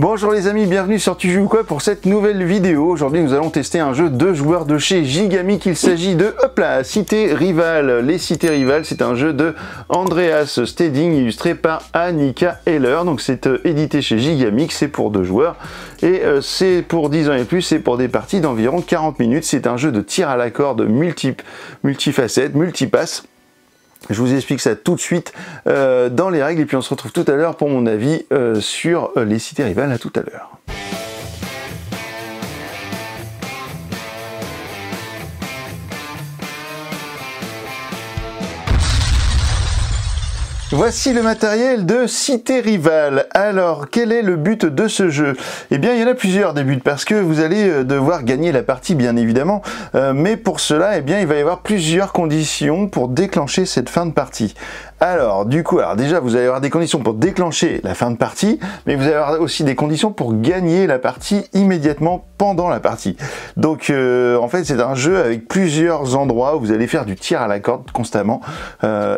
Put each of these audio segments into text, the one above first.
Bonjour les amis, bienvenue sur Tu joues quoi pour cette nouvelle vidéo. Aujourd'hui nous allons tester un jeu de joueurs de chez Gigamic. Il s'agit de, hop là, Cité Rivale. Les Cités Rivales, c'est un jeu de Andreas Steding illustré par Annika Heller. Donc c'est édité chez Gigamic, c'est pour 2 joueurs et c'est pour 10 ans et plus, c'est pour des parties d'environ 40 minutes. C'est un jeu de tir à la corde multifacette, multipasse. Je vous explique ça tout de suite dans les règles et puis on se retrouve tout à l'heure pour mon avis sur les Cités Rivales. À tout à l'heure. Voici le matériel de Cité Rivale. Alors, quel est le but de ce jeu? Eh bien, il y en a plusieurs des buts, parce que vous allez devoir gagner la partie, bien évidemment, mais pour cela, eh bien, il va y avoir plusieurs conditions pour déclencher cette fin de partie. Alors, du coup, déjà, vous allez avoir des conditions pour déclencher la fin de partie, mais vous allez avoir aussi des conditions pour gagner la partie immédiatement pendant la partie. Donc, en fait, c'est un jeu avec plusieurs endroits où vous allez faire du tir à la corde constamment,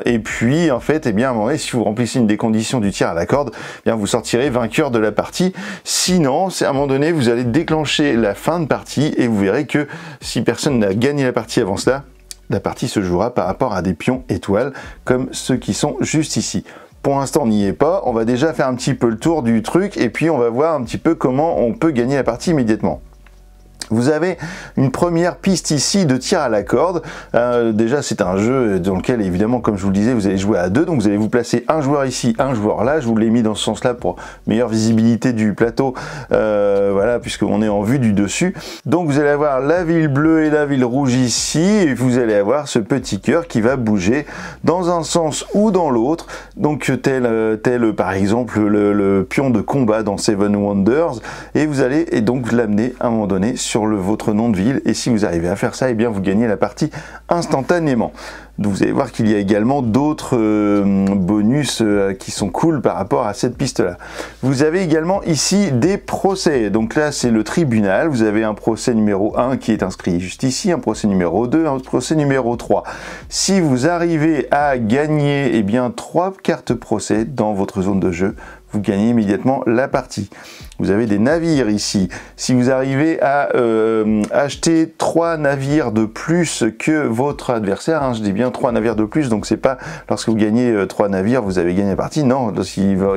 et puis, en fait, eh bien, à un moment donné, si vous remplissez une des conditions du tir à la corde, eh bien, vous sortirez vainqueur de la partie. Sinon, c'est à un moment donné, vous allez déclencher la fin de partie, et vous verrez que si personne n'a gagné la partie avant cela, la partie se jouera par rapport à des pions étoiles, comme ceux qui sont juste ici. Pour l'instant, on n'y est pas. On va déjà faire un petit peu le tour du truc, et puis on va voir un petit peu comment on peut gagner la partie immédiatement. Vous avez une première piste ici de tir à la corde. Déjà, c'est un jeu dans lequel, évidemment, comme je vous le disais, vous allez jouer à 2. Donc, vous allez vous placer un joueur ici, un joueur là. Je vous l'ai mis dans ce sens-là pour meilleure visibilité du plateau. Voilà, puisqu'on est en vue du dessus. Donc, vous allez avoir la ville bleue et la ville rouge ici. Et vous allez avoir ce petit cœur qui va bouger dans un sens ou dans l'autre. Donc, tel par exemple, le pion de combat dans Seven Wonders. Et vous allez donc l'amener à un moment donné sur votre nom de ville, et si vous arrivez à faire ça, eh bien vous gagnez la partie instantanément. Donc vous allez voir qu'il y a également d'autres bonus qui sont cool par rapport à cette piste là. Vous avez également ici des procès. Donc là c'est le tribunal. Vous avez un procès numéro 1 qui est inscrit juste ici, un procès numéro 2, un procès numéro 3. Si vous arrivez à gagner eh bien 3 cartes procès dans votre zone de jeu, vous gagnez immédiatement la partie. Vous avez des navires ici. Si vous arrivez à acheter 3 navires de plus que votre adversaire, hein, je dis bien 3 navires de plus, donc c'est pas lorsque vous gagnez 3 navires, vous avez gagné la partie, non, il va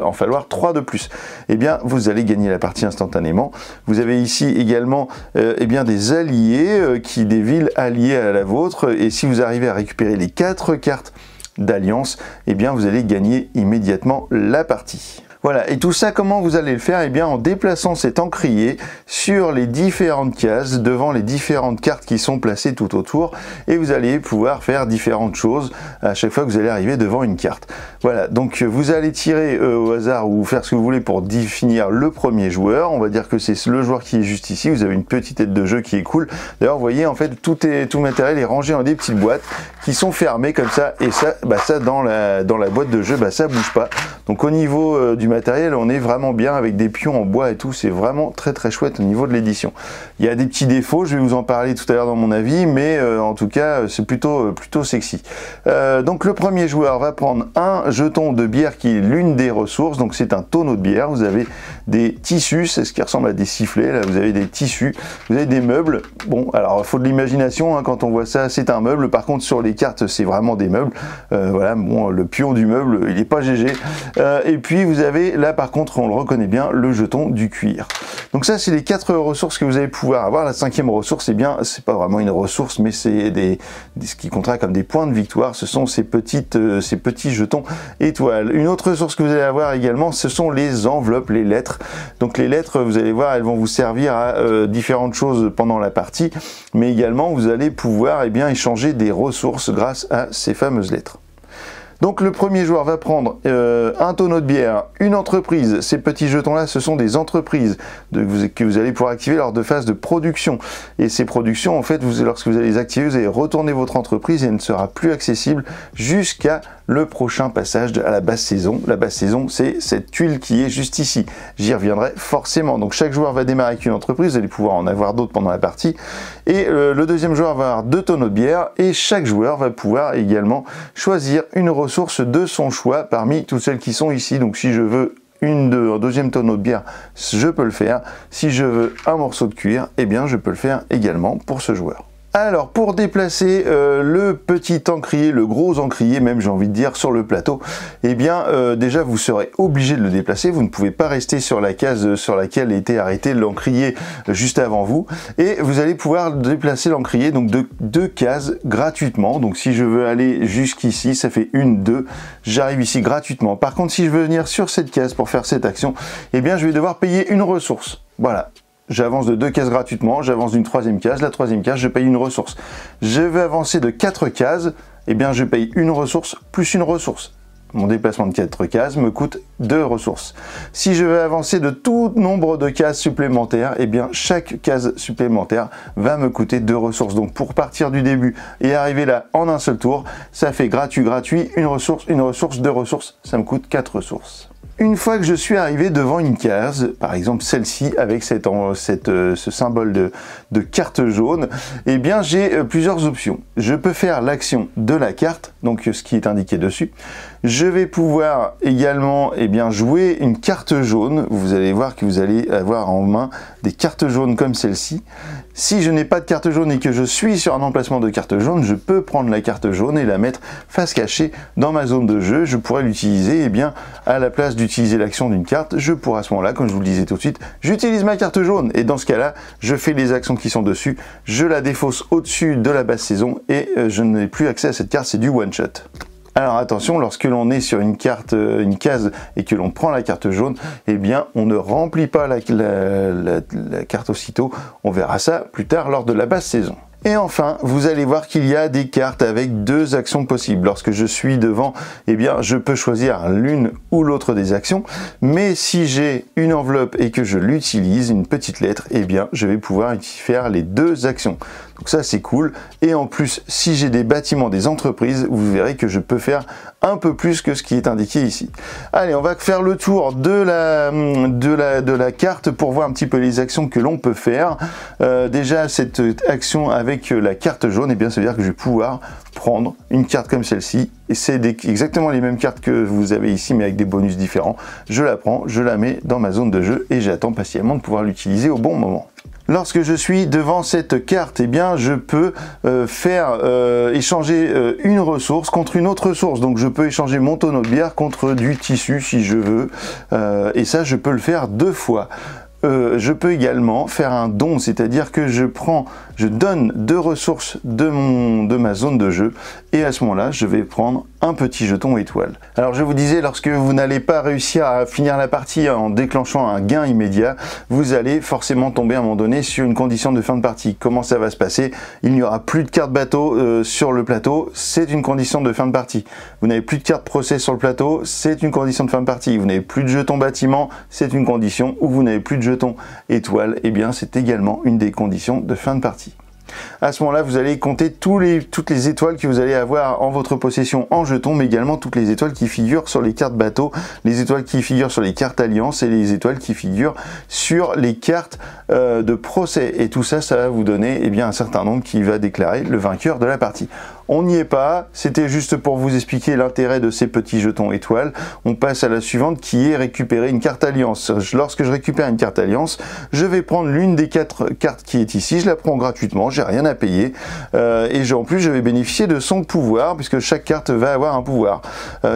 en falloir 3 de plus. Eh bien, vous allez gagner la partie instantanément. Vous avez ici également eh bien, des alliés, des villes alliées à la vôtre, et si vous arrivez à récupérer les 4 cartes d'alliance, eh bien vous allez gagner immédiatement la partie. Voilà, et tout ça, comment vous allez le faire? Eh bien en déplaçant cet encrier sur les différentes cases, devant les différentes cartes qui sont placées tout autour, et vous allez pouvoir faire différentes choses à chaque fois que vous allez arriver devant une carte. Voilà, donc vous allez tirer au hasard ou faire ce que vous voulez pour définir le premier joueur. On va dire que c'est le joueur qui est juste ici. Vous avez une petite tête de jeu qui est cool. D'ailleurs, vous voyez, en fait, tout le matériel est rangé dans des petites boîtes qui sont fermées comme ça, et ça, ça dans la boîte de jeu, ça bouge pas. Donc au niveau du matériel, on est vraiment bien avec des pions en bois et tout, c'est vraiment très très chouette au niveau de l'édition. Il y a des petits défauts, je vais vous en parler tout à l'heure dans mon avis, mais en tout cas c'est plutôt sexy. Donc le premier joueur va prendre un jeton de bière qui est l'une des ressources, donc c'est un tonneau de bière. Vous avez des tissus, c'est ce qui ressemble à des sifflets, là vous avez des tissus, vous avez des meubles. Bon, alors il faut de l'imagination, hein, quand on voit ça, c'est un meuble. Par contre sur les cartes c'est vraiment des meubles. Voilà, bon, le pion du meuble il n'est pas GG. Et puis vous avez là par contre, on le reconnaît bien, le jeton du cuir. Donc ça c'est les 4 ressources que vous allez pouvoir avoir. La 5e ressource, eh bien c'est pas vraiment une ressource, mais c'est ce qui comptera comme des points de victoire. Ce sont ces petits jetons étoiles. Une autre ressource que vous allez avoir également, ce sont les enveloppes, les lettres. Donc les lettres, vous allez voir, elles vont vous servir à différentes choses pendant la partie, mais également vous allez pouvoir échanger des ressources grâce à ces fameuses lettres. Donc le premier joueur va prendre un tonneau de bière, une entreprise. Ces petits jetons-là, ce sont des entreprises que vous allez pouvoir activer lors de phases de production. Et ces productions, en fait, lorsque vous allez les activer, vous allez retourner votre entreprise et elle ne sera plus accessible jusqu'à le prochain passage à la basse saison. La basse saison, c'est cette tuile qui est juste ici. J'y reviendrai forcément. Donc chaque joueur va démarrer avec une entreprise, vous allez pouvoir en avoir d'autres pendant la partie. Et le deuxième joueur va avoir 2 tonneaux de bière et chaque joueur va pouvoir également choisir une ressource de son choix parmi toutes celles qui sont ici. Donc si je veux un deuxième tonneau de bière, je peux le faire. Si je veux un morceau de cuir, eh bien je peux le faire également pour ce joueur. Alors pour déplacer le petit encrier, le gros encrier même j'ai envie de dire sur le plateau, eh bien déjà vous serez obligé de le déplacer, vous ne pouvez pas rester sur la case sur laquelle était arrêté l'encrier juste avant vous, et vous allez pouvoir déplacer l'encrier donc de 2 cases gratuitement. Donc si je veux aller jusqu'ici, ça fait 1, 2, j'arrive ici gratuitement. Par contre si je veux venir sur cette case pour faire cette action, eh bien je vais devoir payer une ressource. Voilà. J'avance de 2 cases gratuitement, j'avance d'une 3e case, la 3e case, je paye une ressource. Je veux avancer de 4 cases, eh bien je paye une ressource plus une ressource. Mon déplacement de 4 cases me coûte 2 ressources. Si je veux avancer de tout nombre de cases supplémentaires, eh bien chaque case supplémentaire va me coûter 2 ressources. Donc pour partir du début et arriver là en un seul tour, ça fait gratuit, une ressource, 2 ressources, ça me coûte 4 ressources. Une fois que je suis arrivé devant une case, par exemple celle-ci avec ce symbole de carte jaune, eh bien j'ai plusieurs options. Je peux faire l'action de la carte, donc ce qui est indiqué dessus. Je vais pouvoir également jouer une carte jaune. Vous allez voir que vous allez avoir en main des cartes jaunes comme celle-ci. Si je n'ai pas de carte jaune et que je suis sur un emplacement de carte jaune, je peux prendre la carte jaune et la mettre face cachée dans ma zone de jeu. Je pourrais l'utiliser, à la place d'utiliser l'action d'une carte, je pourrais à ce moment-là, comme je vous le disais tout de suite, j'utilise ma carte jaune. Et dans ce cas-là, je fais les actions qui sont dessus, je la défausse au-dessus de la base saison et je n'ai plus accès à cette carte, c'est du one-shot. Alors attention, lorsque l'on est sur une case et que l'on prend la carte jaune, eh bien on ne remplit pas la carte aussitôt. On verra ça plus tard lors de la base saison. Et enfin, vous allez voir qu'il y a des cartes avec 2 actions possibles. Lorsque je suis devant, eh bien, je peux choisir l'une ou l'autre des actions. Mais si j'ai une enveloppe et que je l'utilise, une petite lettre, eh bien, je vais pouvoir faire les 2 actions. Donc ça, c'est cool. Et en plus, si j'ai des bâtiments, des entreprises, vous verrez que je peux faire un peu plus que ce qui est indiqué ici. Allez, on va faire le tour de la carte pour voir un petit peu les actions que l'on peut faire. Déjà, cette action avec la carte jaune, eh bien, ça veut dire que je vais pouvoir prendre une carte comme celle-ci. Et c'est exactement les mêmes cartes que vous avez ici, mais avec des bonus différents. Je la prends, je la mets dans ma zone de jeu et j'attends patiemment de pouvoir l'utiliser au bon moment. Lorsque je suis devant cette carte, eh bien, je peux échanger une ressource contre une autre ressource. Donc, je peux échanger mon tonneau de bière contre du tissu si je veux. Et ça, je peux le faire 2 fois. Je peux également faire un don, c'est-à-dire que je donne 2 ressources de ma zone de jeu et à ce moment-là, je vais prendre un petit jeton étoile. Alors je vous disais, lorsque vous n'allez pas réussir à finir la partie en déclenchant un gain immédiat, vous allez forcément tomber à un moment donné sur une condition de fin de partie. Comment ça va se passer? Il n'y aura plus de carte bateau sur le plateau, c'est une condition de fin de partie. Vous n'avez plus de carte procès sur le plateau, c'est une condition de fin de partie. Vous n'avez plus de jetons bâtiment, c'est une condition. Ou vous n'avez plus de jetons étoile, eh bien c'est également une des conditions de fin de partie. À ce moment-là, vous allez compter toutes les étoiles que vous allez avoir en votre possession en jetons, mais également toutes les étoiles qui figurent sur les cartes bateaux, les étoiles qui figurent sur les cartes alliances et les étoiles qui figurent sur les cartes de procès. Et tout ça, ça va vous donner un certain nombre qui va déclarer le vainqueur de la partie. On n'y est pas, c'était juste pour vous expliquer l'intérêt de ces petits jetons étoiles. On passe à la suivante qui est récupérer une carte alliance. Lorsque je récupère une carte alliance, je vais prendre l'une des 4 cartes qui est ici, je la prends gratuitement, j'ai rien à payer. Et en plus, je vais bénéficier de son pouvoir, puisque chaque carte va avoir un pouvoir.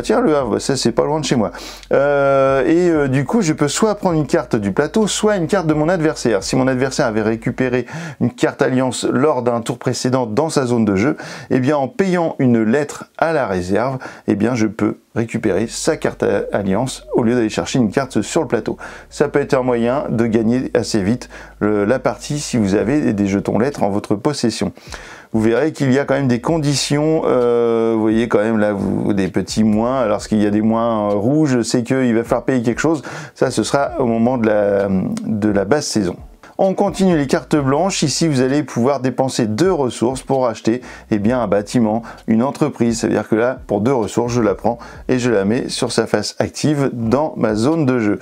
Tiens, le Havre, ça c'est pas loin de chez moi. Du coup, je peux soit prendre une carte du plateau, soit une carte de mon adversaire. Si mon adversaire avait récupéré une carte alliance lors d'un tour précédent dans sa zone de jeu, eh bien en payant une lettre à la réserve, eh bien je peux récupérer sa carte alliance au lieu d'aller chercher une carte sur le plateau. Ça peut être un moyen de gagner assez vite la partie si vous avez des jetons lettres en votre possession. Vous verrez qu'il y a quand même des conditions, vous voyez quand même là des petits moins, lorsqu'il y a des moins rouges, c'est qu'il va falloir payer quelque chose, ça ce sera au moment de la basse saison. On continue les cartes blanches. Ici, vous allez pouvoir dépenser 2 ressources pour acheter un bâtiment, une entreprise. C'est-à-dire que là, pour 2 ressources, je la prends et je la mets sur sa face active dans ma zone de jeu.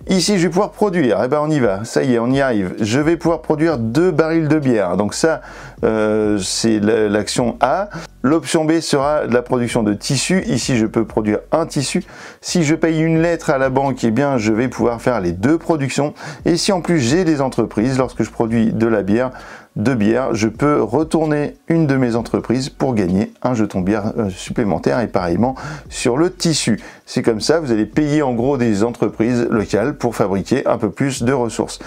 Ici, je vais pouvoir produire. Eh ben, on y va. Ça y est, on y arrive. Je vais pouvoir produire 2 barils de bière. Donc ça, c'est l'action A. L'option B sera la production de tissu. Ici, je peux produire un tissu. Si je paye une lettre à la banque, eh bien, je vais pouvoir faire les 2 productions. Et si en plus j'ai des entreprises, lorsque je produis de la bière, je peux retourner une de mes entreprises pour gagner un jeton bière supplémentaire et pareillement sur le tissu. C'est comme ça, vous allez payer en gros des entreprises locales pour fabriquer un peu plus de ressources.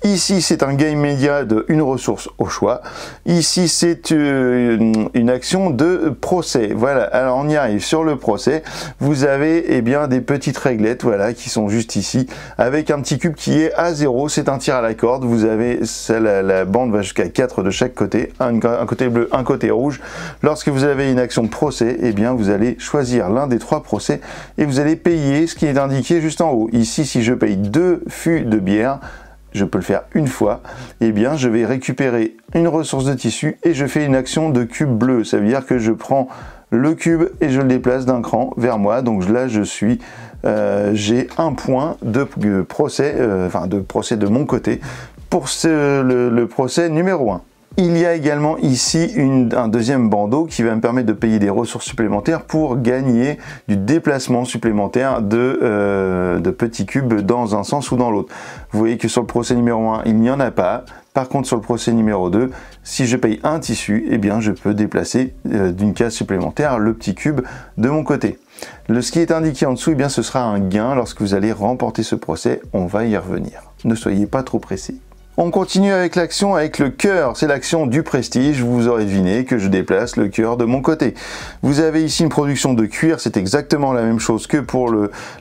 Ici, c'est un gain immédiat de une ressource au choix. Ici, c'est une action de procès. Voilà, alors on y arrive. Sur le procès, vous avez eh bien, des petites réglettes voilà, qui sont juste ici, avec un petit cube qui est à 0. C'est un tir à la corde. Vous avez, la bande va jusqu'à 4 de chaque côté, un côté bleu, un côté rouge. Lorsque vous avez une action de procès, eh bien, vous allez choisir l'un des 3 procès et vous allez payer ce qui est indiqué juste en haut. Ici, si je paye 2 fûts de bière, je peux le faire une fois, et bien je vais récupérer une ressource de tissu et je fais une action de cube bleu. Ça veut dire que je prends le cube et je le déplace d'un cran vers moi. Donc là je suis, j'ai un point de procès, de mon côté pour le procès numéro 1. Il y a également ici un deuxième bandeau qui va me permettre de payer des ressources supplémentaires pour gagner du déplacement supplémentaire de petits cubes dans un sens ou dans l'autre. Vous voyez que sur le procès numéro 1, il n'y en a pas. Par contre, sur le procès numéro 2, si je paye un tissu, eh bien, je peux déplacer d'une case supplémentaire le petit cube de mon côté. Ce qui est indiqué en dessous, eh bien, ce sera un gain lorsque vous allez remporter ce procès. On va y revenir. Ne soyez pas trop pressés. On continue avec l'action avec le cœur, c'est l'action du prestige, vous aurez deviné que je déplace le cœur de mon côté. Vous avez ici une production de cuir, c'est exactement la même chose que pour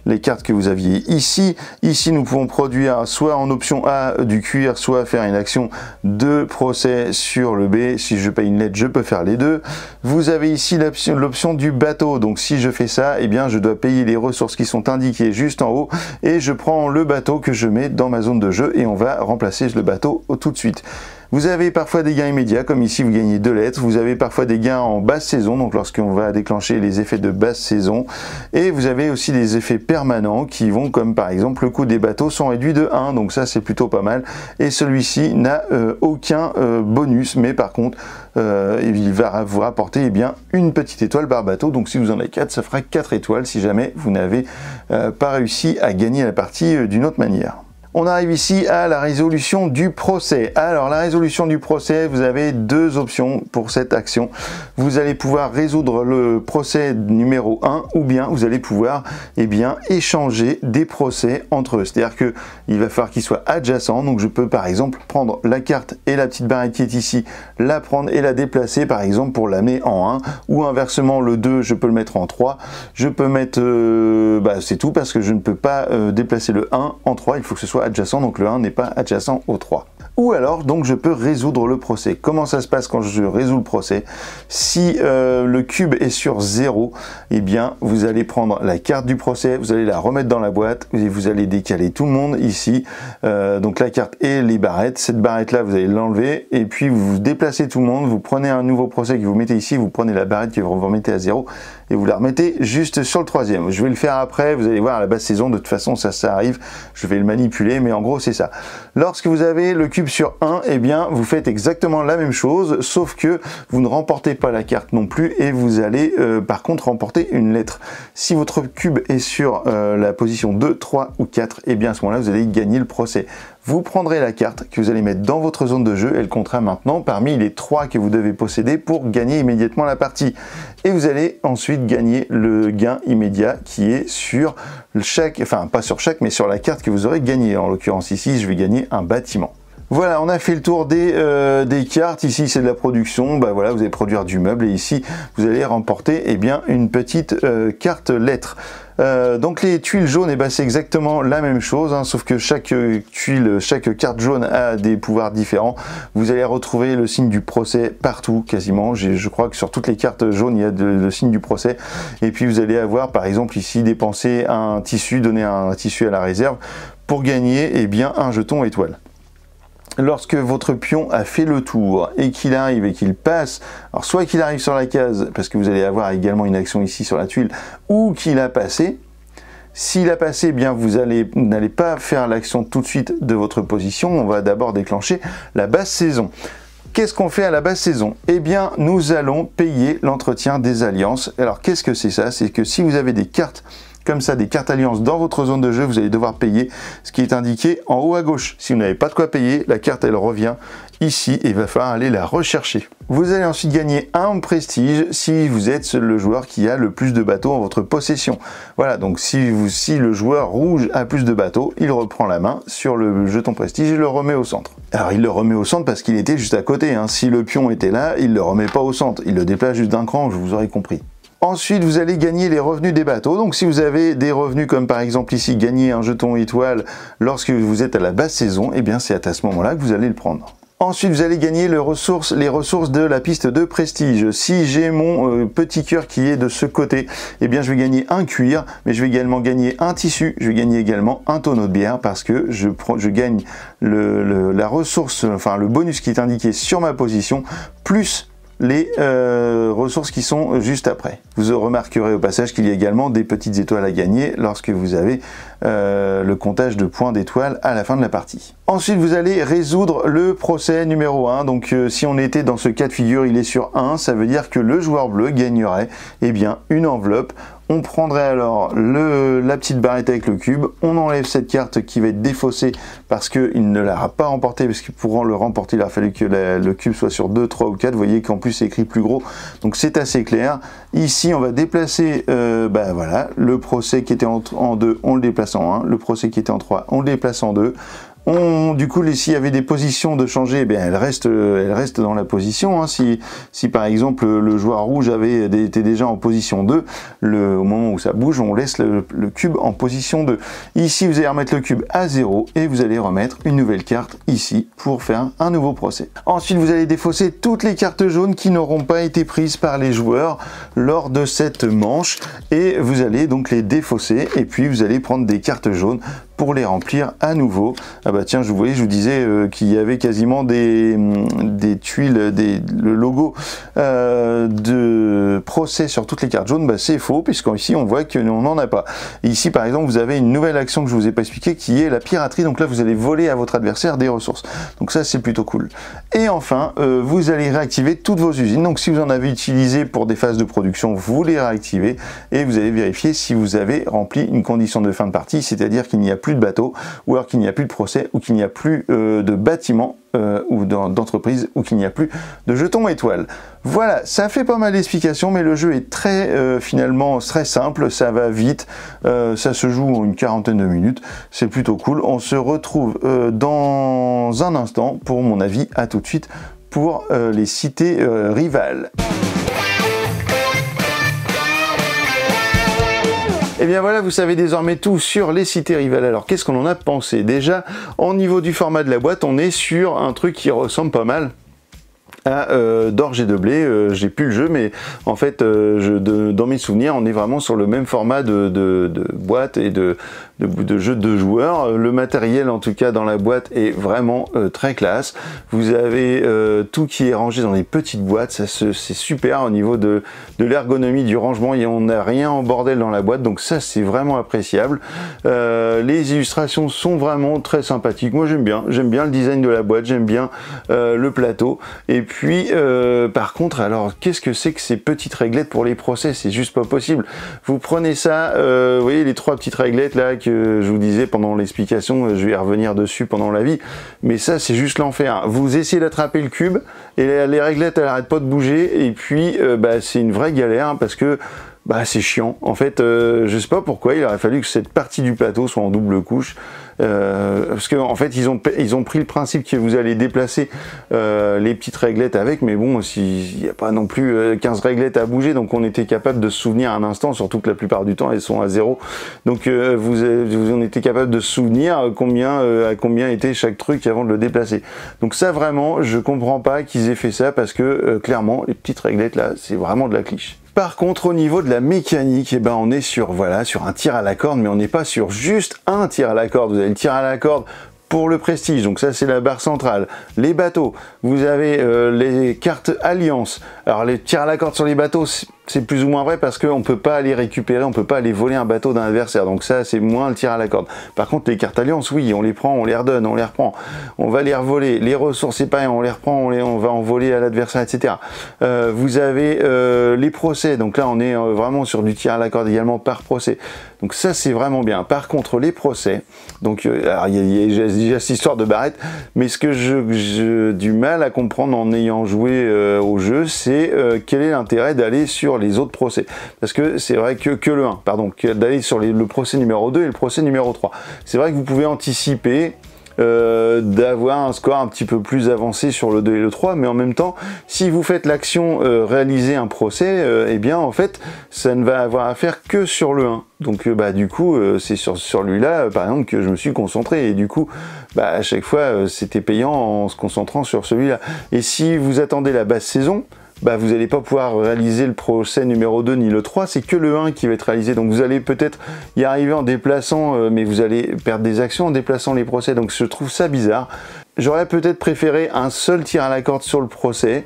les cartes que vous aviez ici. Ici nous pouvons produire soit en option A du cuir, soit faire une action de procès sur le B. Si je paye une lettre, je peux faire les deux. Vous avez ici l'option du bateau, donc si je fais ça, eh bien je dois payer les ressources qui sont indiquées juste en haut et je prends le bateau que je mets dans ma zone de jeu et on va remplacer le bateau tout de suite. Vous avez parfois des gains immédiats, comme ici vous gagnez 2 lettres. Vous avez parfois des gains en basse saison, donc lorsqu'on va déclencher les effets de basse saison. Et vous avez aussi des effets permanents qui vont, comme par exemple le coût des bateaux sont réduits de 1, donc ça c'est plutôt pas mal. Et celui-ci n'a aucun bonus, mais par contre il va vous rapporter eh bien, une petite étoile par bateau. Donc si vous en avez 4, ça fera 4 étoiles si jamais vous n'avez pas réussi à gagner la partie d'une autre manière. On arrive ici à la résolution du procès. Alors la résolution du procès, vous avez 2 options pour cette action. Vous allez pouvoir résoudre le procès numéro 1 ou bien vous allez pouvoir eh bien, échanger des procès entre eux. C'est-à-dire qu'il va falloir qu'ils soient adjacents. Donc je peux par exemple prendre la carte et la petite barrette qui est ici, la prendre et la déplacer par exemple pour l'amener en 1 ou inversement le 2, je peux le mettre en 3. Je peux mettre, c'est tout parce que je ne peux pas déplacer le 1 en 3, il faut que ce soit adjacent, donc le 1 n'est pas adjacent au 3. Ou alors, donc je peux résoudre le procès. Comment ça se passe quand je résous le procès? Si le cube est sur 0, eh bien vous allez prendre la carte du procès, vous allez la remettre dans la boîte, et vous allez décaler tout le monde ici, donc la carte et les barrettes. Cette barrette là, vous allez l'enlever, et puis vous déplacez tout le monde, vous prenez un nouveau procès que vous mettez ici, vous prenez la barrette que vous remettez à 0, et vous la remettez juste sur le 3e. Je vais le faire après, vous allez voir à la basse saison, de toute façon ça arrive, je vais le manipuler, mais en gros c'est ça. Lorsque vous avez le cube sur 1, eh bien vous faites exactement la même chose, sauf que vous ne remportez pas la carte non plus, et vous allez par contre remporter une lettre. Si votre cube est sur la position 2, 3 ou 4, eh bien à ce moment-là vous allez gagner le procès. Vous prendrez la carte que vous allez mettre dans votre zone de jeu, elle comptera maintenant parmi les 3 que vous devez posséder pour gagner immédiatement la partie. Et vous allez ensuite gagner le gain immédiat qui est sur chaque, enfin pas sur chaque, mais sur la carte que vous aurez gagnée. En l'occurrence ici, je vais gagner un bâtiment. Voilà, on a fait le tour des cartes. Ici, c'est de la production. Bah voilà, vous allez produire du meuble et ici, vous allez remporter eh bien une petite carte lettre. Donc les tuiles jaunes, eh ben, c'est exactement la même chose, hein, sauf que chaque tuile, chaque carte jaune a des pouvoirs différents. Vous allez retrouver le signe du procès partout, quasiment. Je crois que sur toutes les cartes jaunes, il y a le signe du procès. Et puis vous allez avoir, par exemple, ici, dépenser un tissu, donner un tissu à la réserve pour gagner eh bien, un jeton étoile. Lorsque votre pion a fait le tour et qu'il arrive et qu'il passe, alors soit qu'il arrive sur la case, parce que vous allez avoir également une action ici sur la tuile, ou qu'il a passé, S'il a passé, eh bien vous n'allez pas faire l'action tout de suite de votre position. On va d'abord déclencher la basse saison. Qu'est-ce qu'on fait à la basse saison? Eh bien, nous allons payer l'entretien des alliances. Alors, qu'est-ce que c'est ça? C'est que si vous avez des cartes comme ça, des cartes alliances dans votre zone de jeu, vous allez devoir payer ce qui est indiqué en haut à gauche. Si vous n'avez pas de quoi payer, la carte, elle revient ici et il va falloir aller la rechercher. Vous allez ensuite gagner un prestige si vous êtes le joueur qui a le plus de bateaux en votre possession. Voilà, donc si le joueur rouge a plus de bateaux, il reprend la main sur le jeton prestige et le remet au centre. Alors il le remet au centre parce qu'il était juste à côté, hein. Si le pion était là, il ne le remet pas au centre, il le déplace juste d'un cran, je vous aurais compris. Ensuite, vous allez gagner les revenus des bateaux. Donc, si vous avez des revenus comme par exemple ici, gagner un jeton étoile lorsque vous êtes à la basse saison, eh bien, c'est à ce moment-là que vous allez le prendre. Ensuite, vous allez gagner les ressources de la piste de prestige. Si j'ai mon petit cœur qui est de ce côté, eh bien, je vais gagner un cuir, mais je vais également gagner un tissu, je vais gagner également un tonneau de bière parce que je gagne la ressource, enfin, le bonus qui est indiqué sur ma position, plus les ressources qui sont juste après. Vous remarquerez au passage qu'il y a également des petites étoiles à gagner lorsque vous avez le comptage de points d'étoiles à la fin de la partie. Ensuite, vous allez résoudre le procès numéro 1. Donc, si on était dans ce cas de figure, il est sur 1, ça veut dire que le joueur bleu gagnerait eh bien, une enveloppe. On prendrait alors la petite barrette avec le cube, on enlève cette carte qui va être défaussée parce qu'il ne l'a pas remporté, parce que pour le remporter, il a fallu que le cube soit sur 2, 3 ou 4. Vous voyez qu'en plus c'est écrit plus gros, donc c'est assez clair. Ici, on va déplacer voilà, le procès qui était en 2, on le déplace en 1, le procès qui était en 3, on le déplace en 2. Du coup, s'il y avait des positions de changer, eh bien, elle reste dans la position. Hein. Si par exemple le joueur rouge était déjà en position 2, au moment où ça bouge, on laisse le cube en position 2. Ici, vous allez remettre le cube à 0 et vous allez remettre une nouvelle carte ici pour faire un nouveau procès. Ensuite, vous allez défausser toutes les cartes jaunes qui n'auront pas été prises par les joueurs lors de cette manche et vous allez donc les défausser et puis vous allez prendre des cartes jaunes pour les remplir à nouveau. Ah bah tiens, je vous disais qu'il y avait quasiment des tuiles, le logo de procès sur toutes les cartes jaunes. Bah c'est faux, puisqu'ici on voit qu'on n'en a pas. Et ici par exemple, vous avez une nouvelle action que je vous ai pas expliqué, qui est la piraterie. Donc là, vous allez voler à votre adversaire des ressources. Donc ça, c'est plutôt cool. Et enfin, vous allez réactiver toutes vos usines. Donc si vous en avez utilisé pour des phases de production, vous les réactivez et vous allez vérifier si vous avez rempli une condition de fin de partie, c'est-à-dire qu'il n'y a plus de bateau, ou alors qu'il n'y a plus de procès, ou qu'il n'y a plus de bâtiment ou d'entreprise, ou qu'il n'y a plus de jetons étoiles. Voilà, ça fait pas mal d'explications, mais le jeu est finalement très simple, ça va vite, ça se joue en une quarantaine de minutes, c'est plutôt cool. On se retrouve dans un instant, pour mon avis, à tout de suite, pour les cités rivales. Et bien voilà, vous savez désormais tout sur les cités rivales. Alors qu'est-ce qu'on en a pensé? Déjà, au niveau du format de la boîte, on est sur un truc qui ressemble pas mal à d'orge et de blé. J'ai plus le jeu, mais en fait, dans mes souvenirs, on est vraiment sur le même format de boîte et de jeu de joueurs. Le matériel, en tout cas, dans la boîte est vraiment très classe. Vous avez tout qui est rangé dans des petites boîtes. C'est super au niveau de l'ergonomie du rangement. Et on n'a rien en bordel dans la boîte, donc ça, c'est vraiment appréciable. Les illustrations sont vraiment très sympathiques. Moi, j'aime bien le design de la boîte, j'aime bien le plateau. Et puis, par contre, alors, qu'est-ce que c'est que ces petites réglettes pour les procès? C'est juste pas possible. Vous prenez ça, vous voyez les 3 petites réglettes là que je vous disais pendant l'explication, je vais y revenir dessus pendant la vie, mais ça c'est juste l'enfer. Vous essayez d'attraper le cube et les réglettes elles n'arrêtent pas de bouger et puis c'est une vraie galère parce que c'est chiant. En fait, je sais pas pourquoi il aurait fallu que cette partie du plateau soit en double couche. Parce qu'en fait, ils ont pris le principe que vous allez déplacer les petites réglettes avec, mais bon, il n'y a pas non plus 15 réglettes à bouger, donc on était capable de se souvenir un instant, surtout que la plupart du temps, elles sont à 0. Donc vous en étiez capable de se souvenir à combien était chaque truc avant de le déplacer. Donc ça, vraiment, je comprends pas qu'ils aient fait ça, parce que clairement, les petites réglettes là, c'est vraiment de la cliché. Par contre, au niveau de la mécanique, on est sur un tir à la corde, mais on n'est pas sur juste un tir à la corde. Vous avez le tir à la corde pour le prestige, donc ça c'est la barre centrale. Les bateaux, vous avez les cartes alliance. Alors les tirs à la corde sur les bateaux, c'est plus ou moins vrai parce qu'on peut pas aller récupérer, on peut pas aller voler un bateau d'un adversaire, donc ça c'est moins le tir à la corde. Par contre les cartes alliance, oui, on les prend, on les redonne, on les reprend, on va les revoler, les ressources c'est pareil, on les reprend, on va en voler à l'adversaire, etc. Vous avez les procès, donc là on est vraiment sur du tir à la corde également par procès, donc ça c'est vraiment bien. Par contre les procès, donc alors, il y a déjà cette histoire de barrette, mais ce que j'ai du mal à comprendre en ayant joué au jeu, c'est quel est l'intérêt d'aller sur les autres procès, parce que c'est vrai que le 1, pardon, d'aller sur le procès numéro 2 et le procès numéro 3. C'est vrai que vous pouvez anticiper d'avoir un score un petit peu plus avancé sur le 2 et le 3, mais en même temps, si vous faites l'action réaliser un procès, eh bien en fait, ça ne va avoir à faire que sur le 1. Donc bah du coup, c'est sur lui-là, par exemple, que je me suis concentré, et du coup, bah à chaque fois, c'était payant en se concentrant sur celui-là. Et si vous attendez la basse saison, bah vous n'allez pas pouvoir réaliser le procès numéro 2 ni le 3, c'est que le 1 qui va être réalisé, donc vous allez peut-être y arriver en déplaçant, mais vous allez perdre des actions en déplaçant les procès, donc je trouve ça bizarre. J'aurais peut-être préféré un seul tir à la corde sur le procès,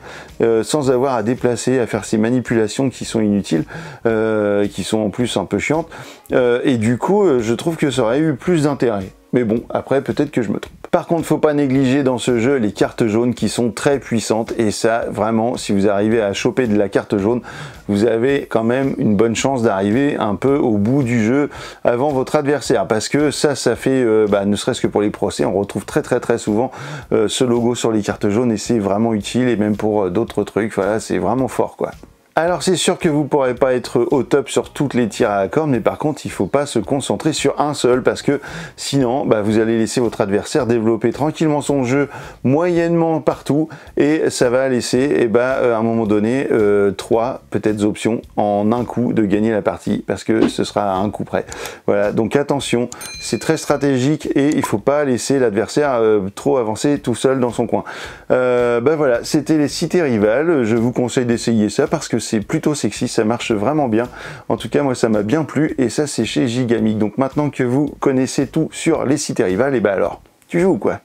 sans avoir à déplacer, à faire ces manipulations qui sont inutiles, qui sont en plus un peu chiantes, et du coup je trouve que ça aurait eu plus d'intérêt. Mais bon, après peut-être que je me trompe. Par contre, faut pas négliger dans ce jeu les cartes jaunes qui sont très puissantes, et ça vraiment, si vous arrivez à choper de la carte jaune, vous avez quand même une bonne chance d'arriver un peu au bout du jeu avant votre adversaire, parce que ça fait, ne serait-ce que pour les procès, on retrouve très souvent ce logo sur les cartes jaunes, et c'est vraiment utile, et même pour d'autres trucs, voilà, c'est vraiment fort quoi. Alors c'est sûr que vous ne pourrez pas être au top sur toutes les tirs à la corde, mais par contre il ne faut pas se concentrer sur un seul, parce que sinon vous allez laisser votre adversaire développer tranquillement son jeu moyennement partout, et ça va laisser à un moment donné 3 peut-être options en un coup de gagner la partie, parce que ce sera à un coup près. Voilà, donc attention, c'est très stratégique et il ne faut pas laisser l'adversaire trop avancer tout seul dans son coin. Voilà, c'était les cités rivales, je vous conseille d'essayer ça parce que c'est plutôt sexy, ça marche vraiment bien. En tout cas, moi, ça m'a bien plu, et ça, c'est chez Gigamic. Donc maintenant que vous connaissez tout sur les cités rivales, et alors, tu joues ou quoi?